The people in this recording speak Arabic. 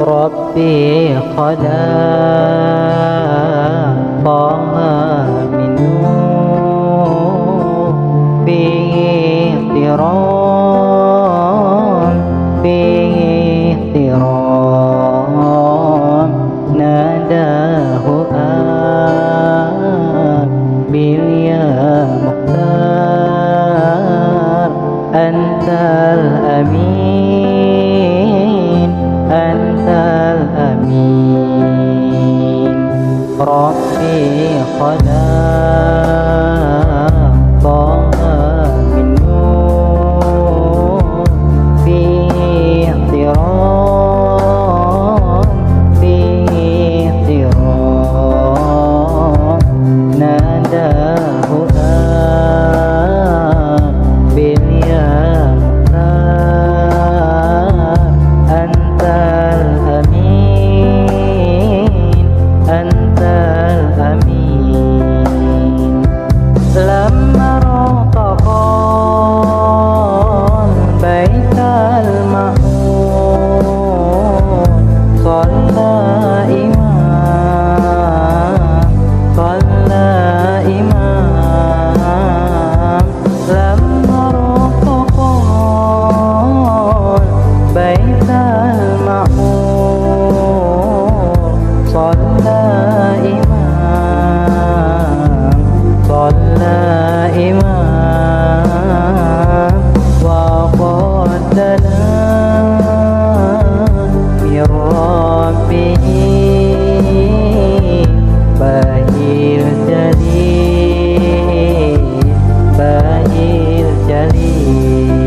ربي خلق طه من نور فيه احترام فيه احترام ناداه باليا مختار أنت الأمين أنت الأمين ربي خلق طه من نور فيه احترام فيه احترام ناداه باليا مختار أنت الأمين أنت الأمين لما ارتقى البيت المعمور صلى إمام لما ارتقى البيت المعمور صلى إمام وقد دنا من ربه باهي الجليل باهي الجليل